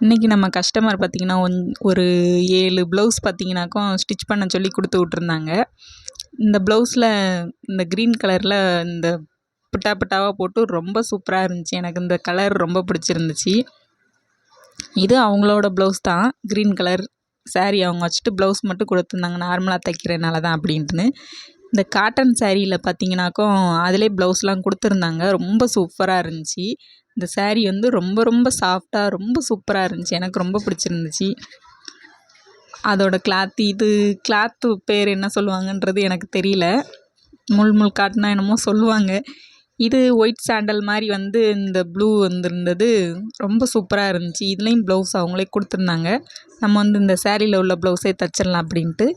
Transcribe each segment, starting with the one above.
இன்றைக்கி நம்ம கஸ்டமர் பார்த்திங்கன்னா ஒரு 7 ப்ளவுஸ் பார்த்திங்கனாக்கும் ஸ்டிச் பண்ண சொல்லி கொடுத்து விட்ருந்தாங்க. இந்த ப்ளவுஸில் இந்த க்ரீன் கலரில் இந்த பிட்டா பிட்டாவாக போட்டு ரொம்ப சூப்பராக இருந்துச்சு. எனக்கு இந்த கலர் ரொம்ப பிடிச்சிருந்துச்சு. இது அவங்களோட ப்ளவுஸ் தான். க்ரீன் கலர் சாரீ அவங்க வச்சுட்டு ப்ளவுஸ் மட்டும் கொடுத்துருந்தாங்க, நார்மலாக தைக்கிறனால தான் அப்படின்ட்டுன்னு. இந்த காட்டன் சாரியில் பார்த்திங்கனாக்கும் அதிலே ப்ளவுஸ்லாம் கொடுத்துருந்தாங்க. ரொம்ப சூப்பராக இருந்துச்சு. இந்த சாரீ வந்து ரொம்ப ரொம்ப சாஃப்டாக ரொம்ப சூப்பராக இருந்துச்சு. எனக்கு ரொம்ப பிடிச்சிருந்துச்சு. அதோட கிளாத்து பேர் என்ன சொல்லுவாங்கன்றது எனக்கு தெரியல. முள் காட்டுனா என்னமோ சொல்லுவாங்க. இது ஒயிட் சாண்டல் மாதிரி வந்து இந்த ப்ளூ வந்துருந்தது ரொம்ப சூப்பராக இருந்துச்சு. இதுலேயும் ப்ளவுஸ் அவங்களே கொடுத்துருந்தாங்க. நம்ம வந்து இந்த சாரியில் உள்ள ப்ளவுஸே தைச்சிடலாம் அப்படின்ட்டு.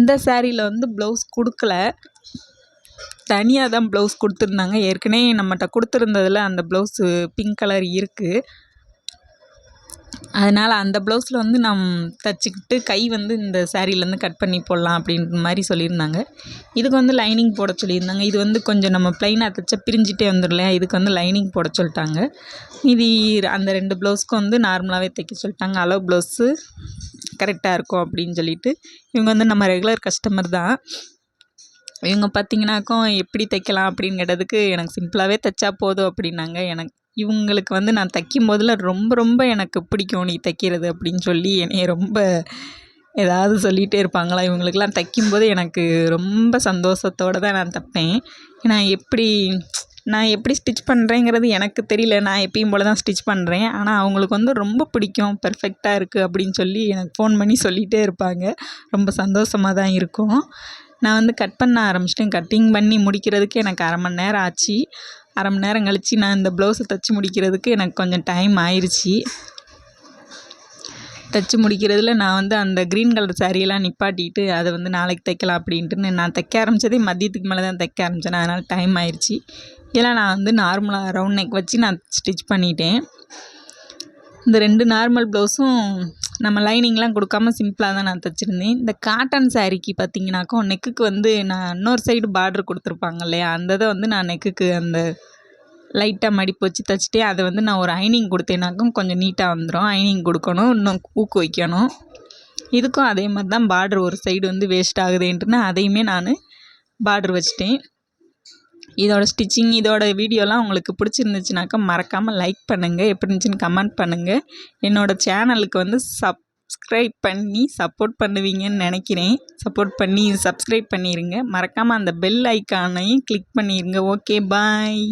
இந்த சாரியில் வந்து ப்ளவுஸ் கொடுக்கல, தனியாக தான் ப்ளவுஸ் கொடுத்துருந்தாங்க. ஏற்கனவே நம்மகிட்ட கொடுத்துருந்ததில் அந்த ப்ளவுஸு பிங்க் கலர் இருக்குது. அதனால் அந்த ப்ளவுஸில் வந்து தைச்சிக்கிட்டு கை வந்து இந்த சாரீலேருந்து கட் பண்ணி போடலாம் அப்படின்ற மாதிரி சொல்லியிருந்தாங்க. இதுக்கு வந்து லைனிங் போட சொல்லியிருந்தாங்க. இது வந்து கொஞ்சம் நம்ம ப்ளைனாக தைச்சா பிரிஞ்சிட்டே வந்துடும் இல்லையா, இதுக்கு வந்து லைனிங் போட சொல்லிட்டாங்க. இது அந்த 2 ப்ளவுஸ்க்கும் வந்து நார்மலாகவே தைக்க சொல்லிட்டாங்க. அளவு ப்ளவுஸு கரெக்டாக இருக்கும் அப்படின்னு சொல்லிட்டு. இவங்க வந்து நம்ம ரெகுலர் கஸ்டமர் தான். இவங்க பார்த்திங்கனாக்கும் எப்படி தைக்கலாம் அப்படின்னு கேட்டதுக்கு எனக்கு சிம்பிளாகவே தைச்சா போதும் அப்படின்னாங்க. இவங்களுக்கு வந்து நான் தைக்கும் போதில் ரொம்ப ரொம்ப எனக்கு பிடிக்கும் நீ தைக்கிறது அப்படின்னு சொல்லி என்னைய ரொம்ப ஏதாவது சொல்லிகிட்டே இருப்பாங்களா. இவங்களுக்கெல்லாம் தைக்கும்போது எனக்கு ரொம்ப சந்தோஷத்தோடு தான் நான் தைப்பேன். நான் எப்படி ஸ்டிச் பண்ணுறேங்கிறது எனக்கு தெரியல. நான் எப்பயும் போல் தான் ஸ்டிச் பண்ணுறேன். ஆனால் அவங்களுக்கு வந்து ரொம்ப பிடிக்கும், பெர்ஃபெக்டாக இருக்குது அப்படின்னு சொல்லி எனக்கு ஃபோன் பண்ணி சொல்லிகிட்டே இருப்பாங்க. ரொம்ப சந்தோஷமாக தான் இருக்கும். நான் வந்து கட் பண்ண ஆரம்பிச்சிட்டேன். கட்டிங் பண்ணி முடிக்கிறதுக்கு எனக்கு 1/2 மணி நேரம் ஆச்சு. 1/2 மணி நேரம் கழித்து நான் இந்த ப்ளவுஸை தைச்சி முடிக்கிறதுக்கு எனக்கு கொஞ்சம் டைம் ஆயிடுச்சு. தைச்சி முடிக்கிறதுல நான் வந்து அந்த க்ரீன் கலர் சாரியெல்லாம் நிப்பாட்டிட்டு அதை வந்து நாளைக்கு தைக்கலாம் அப்படின்ட்டுன்னு நான் தைக்க ஆரம்பித்ததே மதியத்துக்கு மேலே தான் தைக்க ஆரம்பித்தேன். அதனால் டைம் ஆயிடுச்சு. இதெல்லாம் நான் வந்து நார்மலாக ரவுண்ட் நெக் வச்சு நான் ஸ்டிச் பண்ணிட்டேன். இந்த 2 நார்மல் ப்ளவுஸும் நம்ம லைனிங்லாம் கொடுக்காம சிம்பிளாக தான் நான் தைச்சிருந்தேன். இந்த காட்டன் சாரீக்கு பார்த்திங்கனாக்கும் நெக்குக்கு வந்து நான் இன்னொரு சைடு பார்ட்ரு கொடுத்துருப்பாங்க இல்லையா, அந்த இதை வந்து நான் நெக்குக்கு அந்த லைட்டாக மடிப்பு வச்சு தைச்சிட்டேன். அதை வந்து நான் ஒரு ஐனிங் கொடுத்தேனாக்கும் கொஞ்சம் நீட்டாக வந்துடும். ஐனிங் கொடுக்கணும், இன்னும் ஊக்கு வைக்கணும். இதுக்கும் அதே மாதிரி தான் பார்ட்ரு ஒரு சைடு வந்து வேஸ்ட் ஆகுதுன்ட்டுன்னு அதையுமே நான் பார்ட்ரு வச்சிட்டேன். இதோட ஸ்டிச்சிங் இதோட வீடியோலாம் உங்களுக்கு பிடிச்சிருந்துச்சுனாக்கா மறக்காமல் லைக் பண்ணுங்கள், எப்படி இருந்துச்சுன்னு கமெண்ட் பண்ணுங்கள். என்னோடய சேனலுக்கு வந்து சப்ஸ்கிரைப் பண்ணி சப்போர்ட் பண்ணுவீங்கன்னு நினைக்கிறேன். சப்போர்ட் பண்ணி சப்ஸ்கிரைப் பண்ணிடுங்க. மறக்காமல் அந்த பெல் ஐக்கானையும் கிளிக் பண்ணிடுங்க. ஓகே, பாய்.